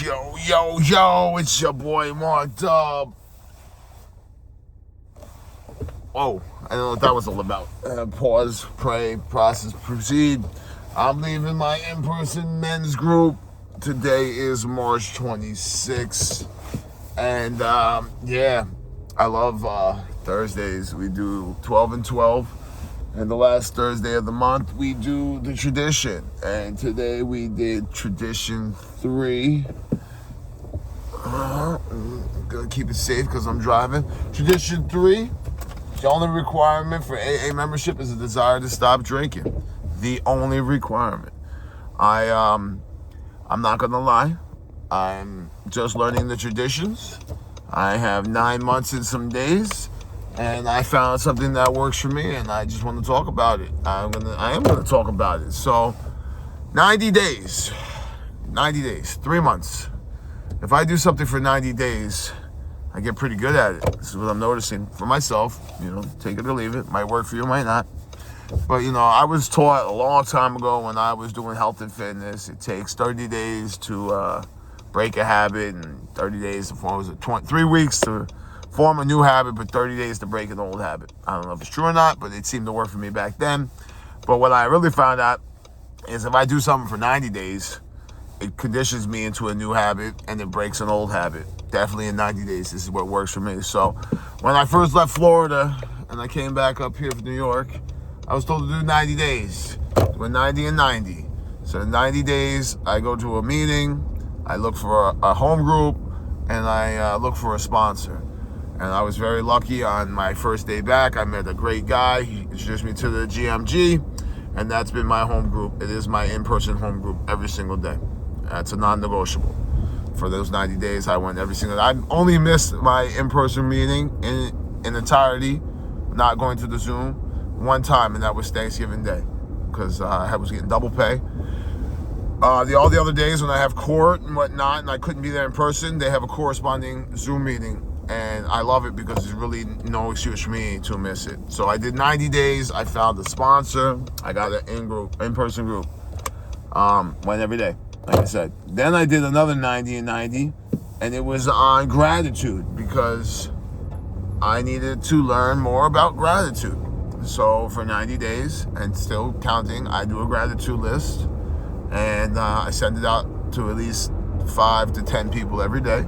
Yo, it's your boy Mark Dub. Oh, I don't know what that was all about. Pause, pray, process, proceed. I'm leaving my in-person men's group. Today is March 26th. And I love Thursdays. We do 12 and 12. And the last Thursday of the month, we do the tradition. And today we did tradition 3. I'm gonna keep it safe because I'm driving. Tradition 3, the only requirement for AA membership is a desire to stop drinking. The only requirement. I'm not gonna lie. I'm just learning the traditions. I have 9 months and some days, and I found something that works for me, and I just want to talk about it. I am gonna talk about it. So, 90 days, 3 months. If I do something for 90 days, I get pretty good at it. This is what I'm noticing for myself. Take it or leave it. Might work for you, might not. But, I was taught a long time ago when I was doing health and fitness, it takes 30 days to break a habit and 30 days to form, 3 weeks to form a new habit, but 30 days to break an old habit. I don't know if it's true or not, but it seemed to work for me back then. But what I really found out is if I do something for 90 days, it conditions me into a new habit and it breaks an old habit. Definitely in 90 days, this is what works for me. So when I first left Florida and I came back up here from New York, I was told to do 90 days. Doing 90 and 90. So in 90 days, I go to a meeting, I look for a home group, and I look for a sponsor. And I was very lucky on my first day back. I met a great guy. He introduced me to the GMG, and that's been my home group. It is my in-person home group every single day. That's a non-negotiable. For those 90 days, I went every single day. I only missed my in-person meeting in entirety, not going to the Zoom, one time, and that was Thanksgiving Day, because I was getting double pay. All the other days when I have court and whatnot, and I couldn't be there in person, they have a corresponding Zoom meeting, and I love it because there's really no excuse for me to miss it. So I did 90 days. I found a sponsor. I got an in-person group. Went every day, like I said. Then I did another 90 and 90, and it was on gratitude because I needed to learn more about gratitude. So for 90 days, and still counting, I do a gratitude list, and I send it out to at least 5 to 10 people every day.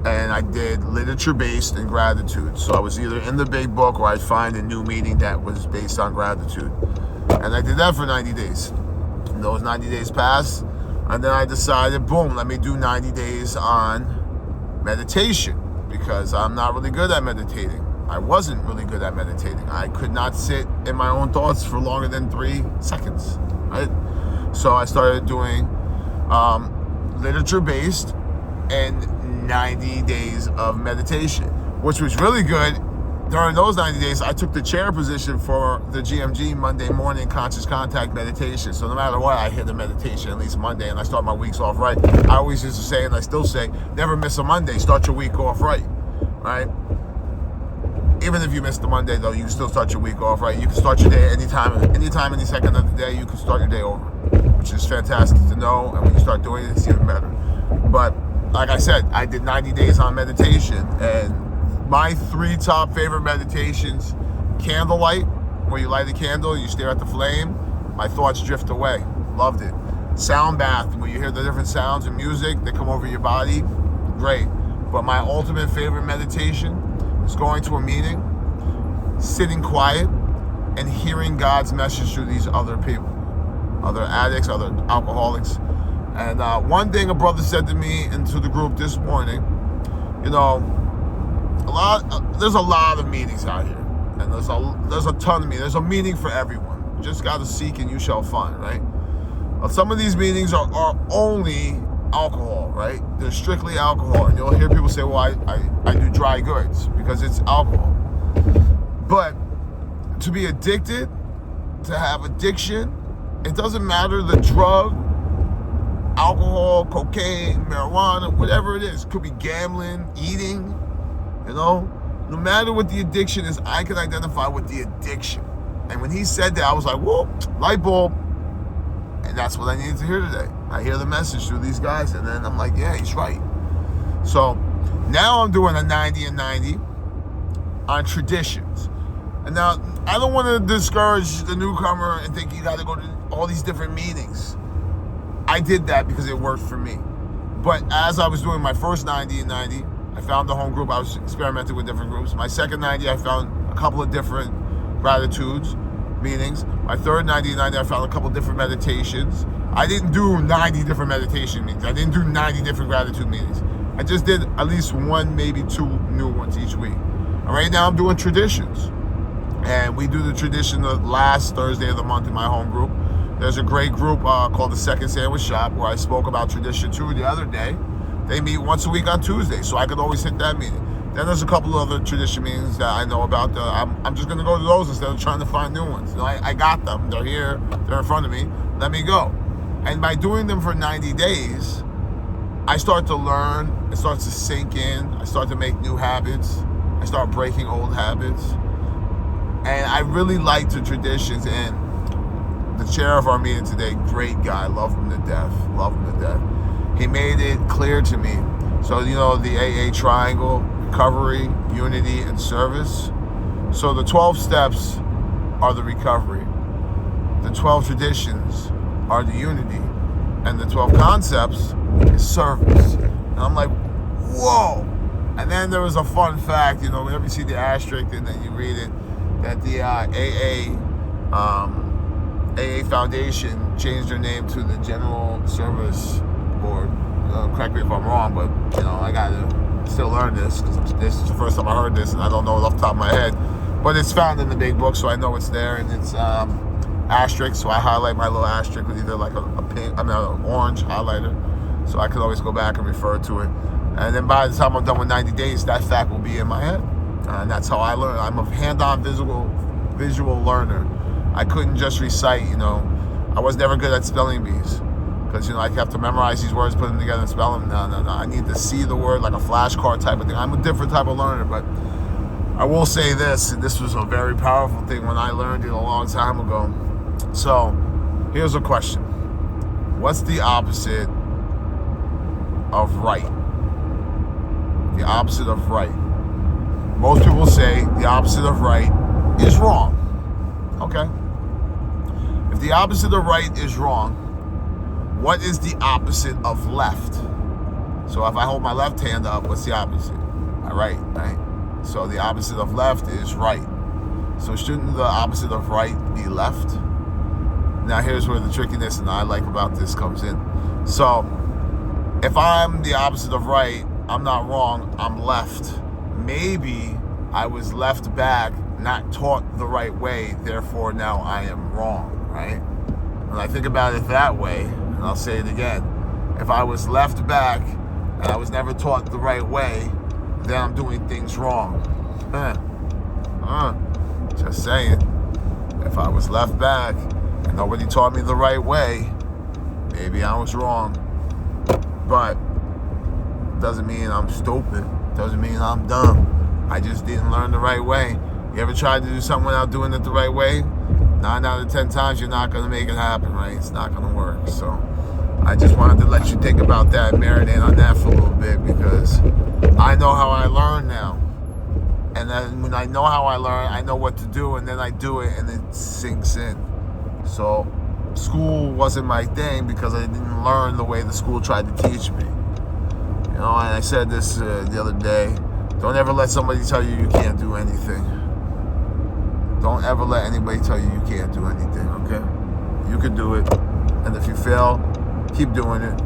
And I did literature-based in gratitude. So I was either in the big book or I'd find a new meeting that was based on gratitude. And I did that for 90 days. And those 90 days passed, and then I decided, boom, let me do 90 days on meditation, because I'm not really good at meditating. I wasn't really good at meditating. I could not sit in my own thoughts for longer than 3 seconds, right? So I started doing literature-based and 90 days of meditation, which was really good. During those 90 days, I took the chair position for the GMG Monday morning conscious contact meditation. So no matter what, I hit a meditation at least Monday, and I start my weeks off right. I always used to say, and I still say, never miss a Monday. Start your week off right? Even if you miss the Monday, though, you can still start your week off right. You can start your day anytime, any second of the day, you can start your day over, which is fantastic to know. And when you start doing it, it's even better. But like I said, I did 90 days on meditation, and my 3 top favorite meditations: candlelight, where you light a candle, you stare at the flame, my thoughts drift away. Loved it. Sound bath, where you hear the different sounds and music that come over your body. Great. But my ultimate favorite meditation is going to a meeting, sitting quiet, and hearing God's message through these other people, other addicts, other alcoholics. And one thing a brother said to me into the group this morning, there's a lot of meetings out here, and there's a ton of meetings. There's a meeting for everyone. You just got to seek and you shall find, right? Some of these meetings are only alcohol, right? They're strictly alcohol, and you'll hear people say, well, I do dry goods because it's alcohol. But to be addicted, to have addiction, it doesn't matter the drug, alcohol, cocaine, marijuana, whatever it is. It could be gambling, eating, no matter what the addiction is, I can identify with the addiction. And when he said that, I was like, whoa, light bulb. And that's what I needed to hear today. I hear the message through these guys, and then I'm like, yeah, he's right. So now I'm doing a 90 and 90 on traditions. And now I don't want to discourage the newcomer and think you got to go to all these different meetings. I did that because it worked for me. But as I was doing my first 90 and 90, I found the home group. I was experimenting with different groups. My second 90, I found a couple of different gratitudes meetings. My third 90 and 90, I found a couple of different meditations. I didn't do 90 different meditation meetings. I didn't do 90 different gratitude meetings. I just did at least one, maybe two new ones each week. And right now I'm doing traditions. And we do the tradition the last Thursday of the month in my home group. There's a great group called the Second Sandwich Shop where I spoke about tradition 2 the other day. They meet once a week on Tuesday, so I could always hit that meeting. Then there's a couple of other tradition meetings that I know about. I'm just going to go to those instead of trying to find new ones. You know, I got them. They're here. They're in front of me. Let me go. And by doing them for 90 days, I start to learn. It starts to sink in. I start to make new habits. I start breaking old habits. And I really like the traditions. And the chair of our meeting today, great guy. Love him to death. Love him to death. He made it clear to me. So, you know, the AA triangle, recovery, unity, and service. So the 12 steps are the recovery. The 12 traditions are the unity. And the 12 concepts is service. And I'm like, whoa. And then there was a fun fact, you know, whenever you see the asterisk and then you read it, that the AA Foundation changed their name to the General Service Board. Correct me if I'm wrong, but, you know, I got to still learn this because this is the first time I heard this and I don't know it off the top of my head. But it's found in the big book, so I know it's there, and it's asterisk, so I highlight my little asterisk with either like an orange highlighter, so I can always go back and refer to it. And then by the time I'm done with 90 days, that fact will be in my head. And that's how I learn. I'm a hand-on visual learner. I couldn't just recite, you know. I was never good at spelling bees because, you know, I have to memorize these words, put them together and spell them. No. I need to see the word like a flashcard type of thing. I'm a different type of learner, but I will say this, and this was a very powerful thing when I learned it a long time ago. So, here's a question. What's the opposite of right? The opposite of right. Most people say the opposite of right is wrong. Okay. If the opposite of right is wrong, what is the opposite of left? So if I hold my left hand up, what's the opposite? My right, right? So the opposite of left is right. So shouldn't the opposite of right be left? Now here's where the trickiness and I like about this comes in. So if I'm the opposite of right, I'm not wrong, I'm left. Maybe I was left back, not taught the right way, therefore now I am wrong, right? When I think about it that way, and I'll say it again, if I was left back and I was never taught the right way, then I'm doing things wrong. Just saying. If I was left back and nobody taught me the right way, maybe I was wrong. But doesn't mean I'm stupid. Doesn't mean I'm dumb. I just didn't learn the right way. You ever tried to do something without doing it the right way? 9 out of 10 times you're not going to make it happen, right? It's not going to work. So I just wanted to let you think about that, marinate on that for a little bit, because I know how I learn now. And then when I know how I learn, I know what to do, and then I do it, and it sinks in. So school wasn't my thing because I didn't learn the way the school tried to teach me. You know, and I said this the other day, don't ever let somebody tell you you can't do anything. Don't ever let anybody tell you you can't do anything, okay? You can do it, and if you fail, keep doing it.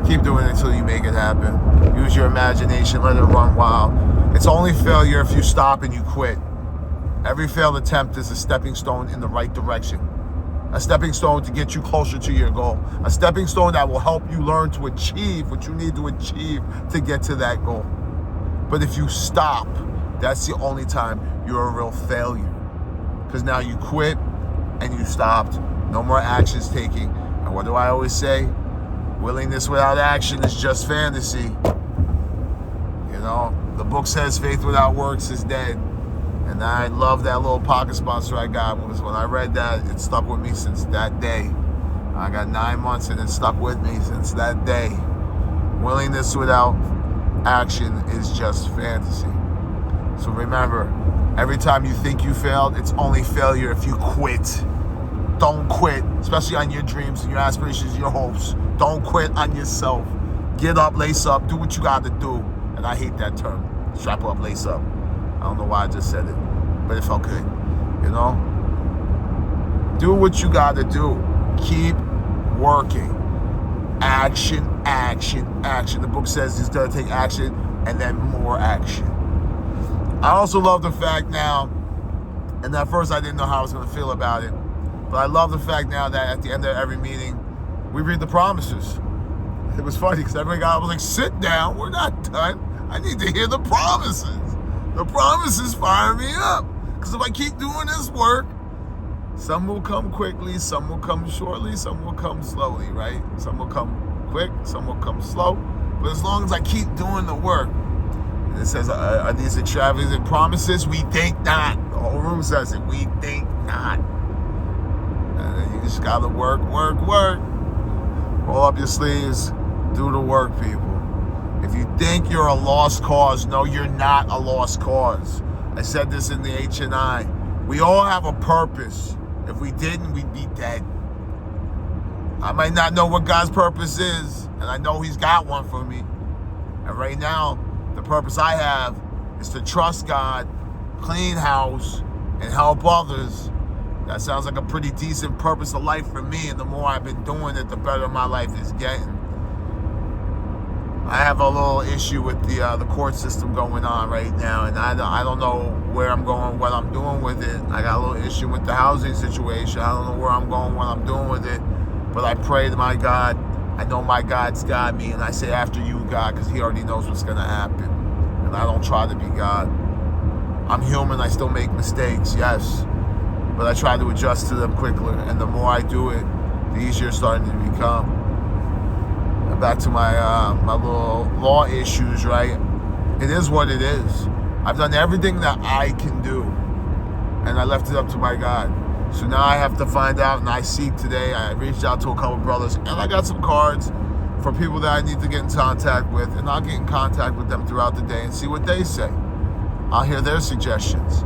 Keep doing it until you make it happen. Use your imagination, let it run wild. It's only failure if you stop and you quit. Every failed attempt is a stepping stone in the right direction. A stepping stone to get you closer to your goal. A stepping stone that will help you learn to achieve what you need to achieve to get to that goal. But if you stop, that's the only time you're a real failure. Because now you quit and you stopped. No more actions taking. And what do I always say? Willingness without action is just fantasy. You know, the book says faith without works is dead. And I love that little pocket sponsor I got. Because when I read that, it stuck with me since that day. I got 9 months and it stuck with me since that day. Willingness without action is just fantasy. So remember, every time you think you failed, it's only failure if you quit. Don't quit, especially on your dreams and your aspirations, your hopes. Don't quit on yourself. Get up, lace up, do what you got to do. And I hate that term. Strap up, lace up. I don't know why I just said it, but it felt good. You know? Do what you got to do. Keep working. Action, action, action. The book says it's going to take action and then more action. I also love the fact now, and at first I didn't know how I was going to feel about it, but I love the fact now that at the end of every meeting, we read the promises. It was funny because everybody got up, was like, sit down, we're not done. I need to hear the promises. The promises fire me up. Because if I keep doing this work, some will come quickly, some will come shortly, some will come slowly, right? Some will come quick, some will come slow. But as long as I keep doing the work, and it says, are these extravagant promises? We think not. The whole room says it. We think not. And then you just got to work, work, work. Roll up your sleeves. Do the work, people. If you think you're a lost cause, no, you're not a lost cause. I said this in the H&I. We all have a purpose. If we didn't, we'd be dead. I might not know what God's purpose is, and I know He's got one for me. And right now, the purpose I have is to trust God, clean house, and help others. That sounds like a pretty decent purpose of life for me, and the more I've been doing it, the better my life is getting. I have a little issue with the court system going on right now, and I don't know where I'm going, what I'm doing with it. I got a little issue with the housing situation. I don't know where I'm going, what I'm doing with it. But I pray to my God. I know my God's got me, and I say after you, God, because He already knows what's going to happen. And I don't try to be God. I'm human. I still make mistakes, yes. But I try to adjust to them quickly. And the more I do it, the easier it's starting to become. Back to my my little law issues, right? It is what it is. I've done everything that I can do, and I left it up to my God. So now I have to find out, and I seek today. I reached out to a couple brothers, and I got some cards for people that I need to get in contact with, and I'll get in contact with them throughout the day and see what they say. I'll hear their suggestions.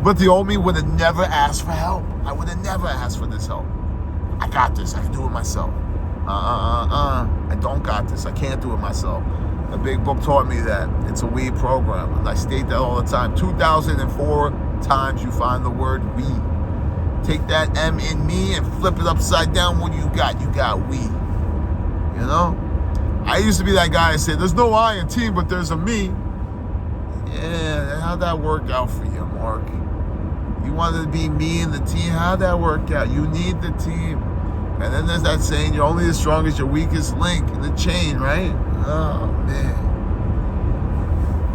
But the old me would have never asked for help. I would have never asked for this help. I got this. I can do it myself. I don't got this. I can't do it myself. The big book taught me that. It's a we program. And I state that all the time. 2004 times you find the word we. Take that M in me and flip it upside down. What do you got? You got we. You know? I used to be that guy that said, there's no I in team, but there's a me. Yeah, how'd that work out for you, Mark? You wanted to be me in the team. How'd that work out? You need the team. And then there's that saying, you're only as strong as your weakest link in the chain, right? Oh, man.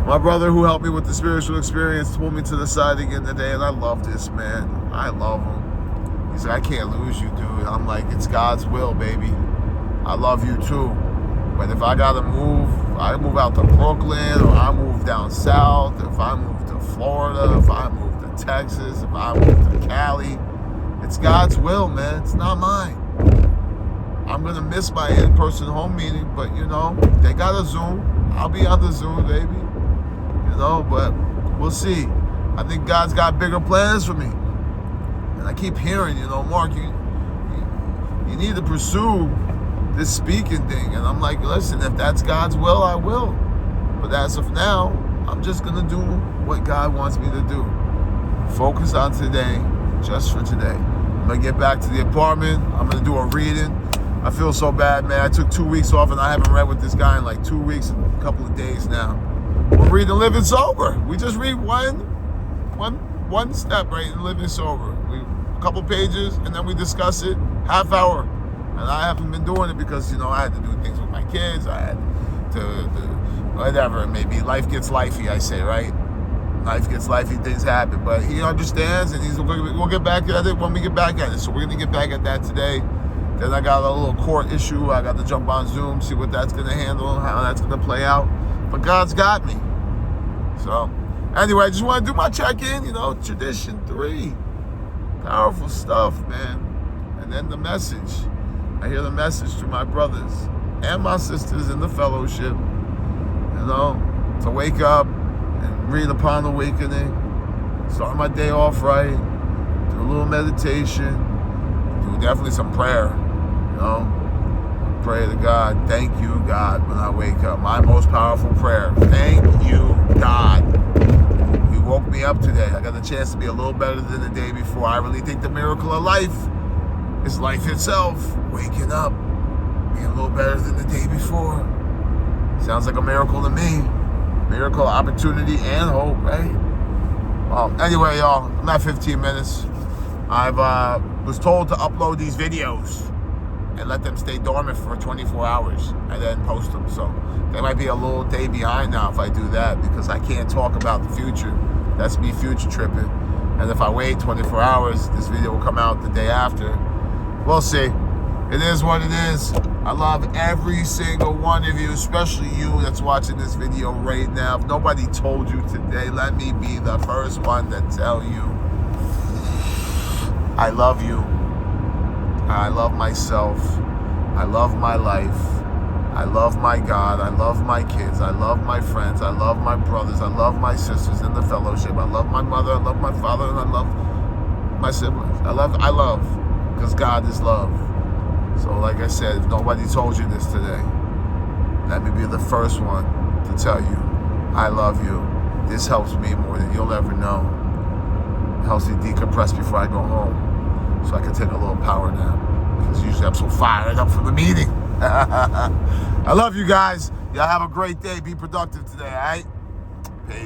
My brother who helped me with the spiritual experience pulled me to the side again today, and I love this, man. I love him. He's like, I can't lose you, dude. I'm like, it's God's will, baby. I love you, too. But if I got to move, I move out to Brooklyn, or I move down south, if I move to Florida, if I move to Texas, if I move to Cali, it's God's will, man. It's not mine. I'm going to miss my in-person home meeting, but, you know, they got a Zoom. I'll be on the Zoom, baby. You know, but we'll see. I think God's got bigger plans for me. And I keep hearing, you know, Mark, you need to pursue this speaking thing. And I'm like, listen, if that's God's will, I will. But as of now, I'm just going to do what God wants me to do. Focus on today, just for today. I'm going to get back to the apartment. I'm going to do a reading. I feel so bad, man. I took 2 weeks off, and I haven't read with this guy in like 2 weeks and a couple of days now. We're reading Living Sober. We just read one step, right, in Living Sober. A couple pages, and then we discuss it, half hour. And I haven't been doing it because, you know, I had to do things with my kids. I had to whatever it may be. Life gets lifey, I say, right? Life gets lifey, things happen. But he understands, and we'll get back at it when we get back at it. So we're going to get back at that today. Then I got a little court issue. I got to jump on Zoom, see what that's going to handle, how that's going to play out. But God's got me. So, anyway, I just want to do my check-in, you know, tradition 3. Powerful stuff, man. And then the message. I hear the message to my brothers and my sisters in the fellowship, to wake up and read upon awakening, start my day off right, do a little meditation, do definitely some prayer, pray to God. Thank you, God, when I wake up. My most powerful prayer. Thank you, God. You woke me up today. I got the chance to be a little better than the day before. I really think the miracle of life is life itself. Waking up, being a little better than the day before. Sounds like a miracle to me. Miracle, opportunity, and hope, right? Well, anyway, y'all, I'm at 15 minutes. I was told to upload these videos and let them stay dormant for 24 hours and then post them. So they might be a little day behind now if I do that, because I can't talk about the future. That's me future tripping. And if I wait 24 hours, this video will come out the day after. We'll see. It is what it is. I love every single one of you, especially you that's watching this video right now. If nobody told you today, let me be the first one to tell you. I love you. I love myself. I love my life. I love my God. I love my kids. I love my friends. I love my brothers. I love my sisters in the fellowship. I love my mother. I love my father. And I love my siblings. I love, because God is love. So like I said, if nobody told you this today, let me be the first one to tell you, I love you. This helps me more than you'll ever know. It helps me decompress before I go home, so I can take a little power nap, because usually I'm so fired up from the meeting. I love you guys. Y'all have a great day. Be productive today, all right? Peace.